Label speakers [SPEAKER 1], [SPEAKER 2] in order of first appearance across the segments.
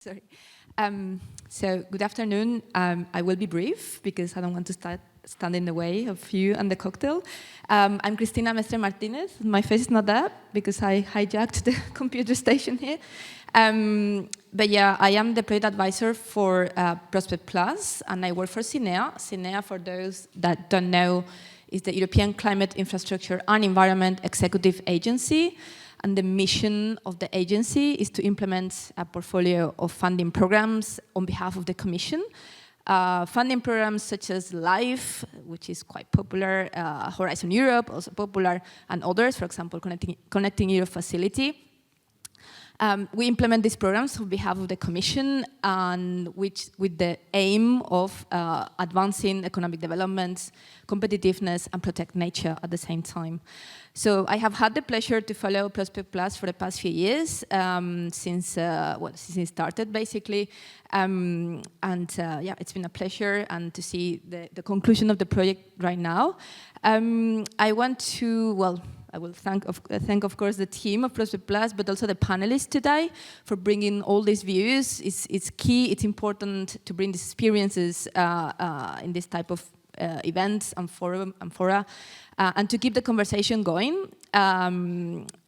[SPEAKER 1] Sorry. So good afternoon. I will be brief because I don't want to stand in the way of you and the cocktail. I'm Cristina Mestre Martínez. My face is not there because I hijacked the computer station here. But yeah, I am the project advisor for Prospect Plus, and I work for CINEA. CINEA, for those that don't know, is the European Climate Infrastructure and Environment Executive Agency. And the mission of the agency is to implement a portfolio of funding programs on behalf of the Commission. Funding programs such as LIFE, which is quite popular, Horizon Europe, also popular, and others, for example, Connecting Europe Facility. We implement these programs on behalf of the Commission, and with the aim of advancing economic development, competitiveness, and protect nature at the same time. So I have had the pleasure to follow Prospect Plus for the past few years, since it started, basically. Yeah, it's been a pleasure and to see the conclusion of the project right now. I want to, I will thank, of course, the team of Prospect Plus, but also the panelists today for bringing all these views. It's key, it's important to bring these experiences in this type of events and fora, and to keep the conversation going.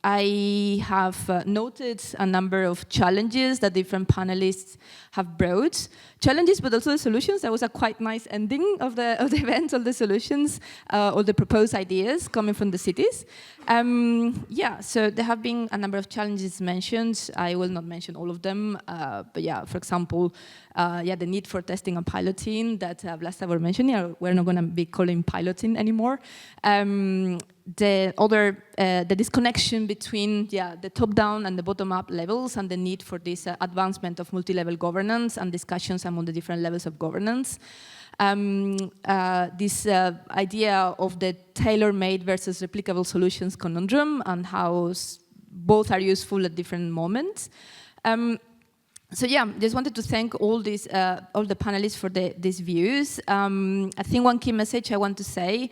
[SPEAKER 1] I have noted a number of challenges that different panelists have brought. Challenges, but also the solutions. That was a quite nice ending of the event, all the solutions, all the proposed ideas coming from the cities. Yeah, so there have been a number of challenges mentioned. I will not mention all of them, but yeah, for example, yeah, the need for testing and piloting that Vlasta were mentioning. We're not going to be calling piloting anymore. The disconnection between the top-down and the bottom-up levels, and the need for this advancement of multi-level governance and discussions among the different levels of governance. This idea of the tailor-made versus replicable solutions conundrum, and how both are useful at different moments. So yeah, just wanted to thank all the panelists for these views. I think one key message I want to say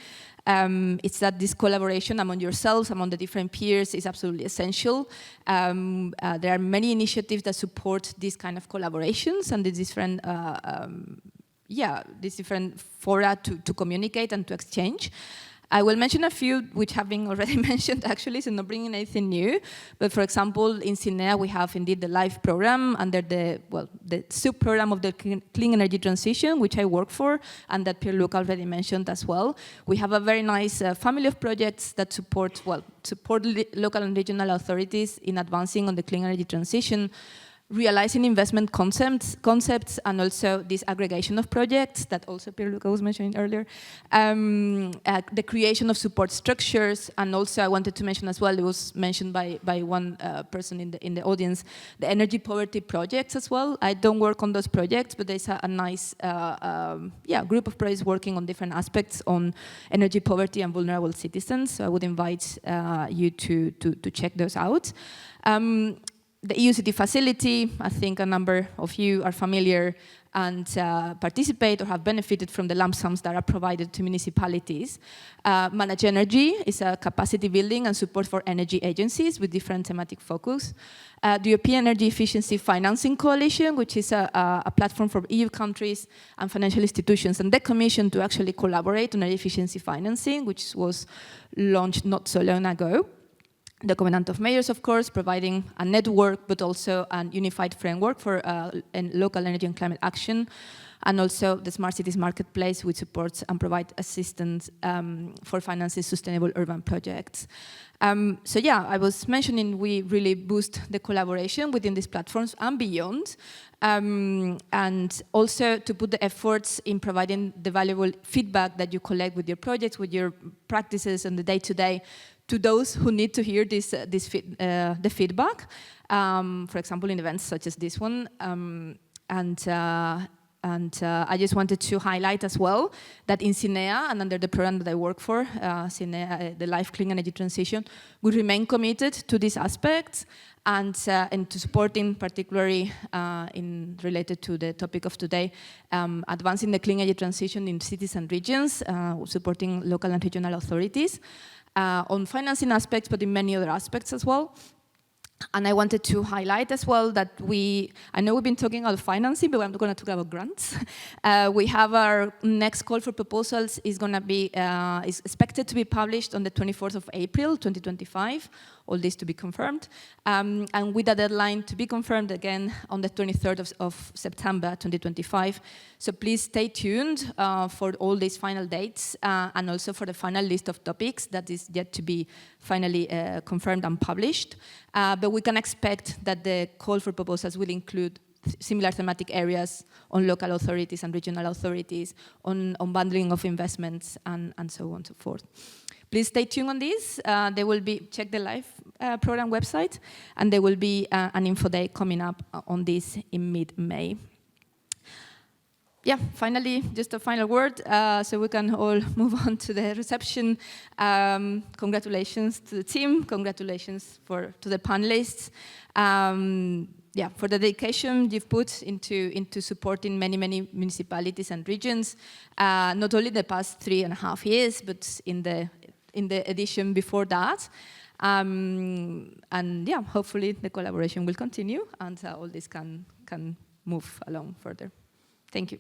[SPEAKER 1] is that this collaboration among yourselves, among the different peers, is absolutely essential. There are many initiatives that support these kind of collaborations and the different, these different fora to communicate and to exchange. I will mention a few which have been already mentioned, actually, so not bringing anything new. But for example, in CINEA, we have indeed the LIFE program under the sub-program of the clean energy transition, which I work for, and that Pierre-Luc already mentioned as well. We have a very nice family of projects that support local and regional authorities in advancing on the clean energy transition, realizing investment concepts, and also this aggregation of projects that also Pierre-Luc was mentioning earlier, the creation of support structures, and also I wanted to mention as well, it was mentioned by one person in the audience, the energy poverty projects as well. I don't work on those projects, but there's a nice group of projects working on different aspects on energy poverty and vulnerable citizens, so I would invite you to check those out. The EU City Facility, I think a number of you are familiar and participate or have benefited from the lump sums that are provided to municipalities. Manage Energy is a capacity building and support for energy agencies with different thematic focus. The European Energy Efficiency Financing Coalition, which is a platform for EU countries and financial institutions and the Commission to actually collaborate on energy efficiency financing, which was launched not so long ago. The Covenant of Mayors, of course, providing a network, but also a unified framework for local energy and climate action. And also the Smart Cities Marketplace, which supports and provides assistance for financing sustainable urban projects. So yeah, I was mentioning we really boost the collaboration within these platforms and beyond. And also to put the efforts in providing the valuable feedback that you collect with your projects, with your practices on the day-to-day, to those who need to hear the feedback, for example, in events such as this one. I just wanted to highlight as well that in CINEA and under the program that I work for, CINEA, the Life Clean Energy Transition, we remain committed to these aspects and to supporting, particularly related to the topic of today, advancing the clean energy transition in cities and regions, supporting local and regional authorities on financing aspects, but in many other aspects as well. And I wanted to highlight as well that I know we've been talking about financing, but I'm going to talk about grants. We have our next call for proposals is going to be, is expected to be published on the 24th of April, 2025, all this to be confirmed. And with a deadline to be confirmed again on the 23rd of September, 2025. So please stay tuned for all these final dates and also for the final list of topics that is yet to be finally confirmed and published. But we can expect that the call for proposals will include similar thematic areas on local authorities and regional authorities, on bundling of investments, and so on and so forth. Please stay tuned on this. There will be, check the live program website, and there will be an info day coming up on this in mid-May. Yeah, finally, just a final word, so we can all move on to the reception. Congratulations to the team, congratulations to the panelists. Yeah, for the dedication you've put into supporting many municipalities and regions, not only the past 3.5 years, but in the edition before that. And yeah, hopefully the collaboration will continue and all this can move along further. Thank you.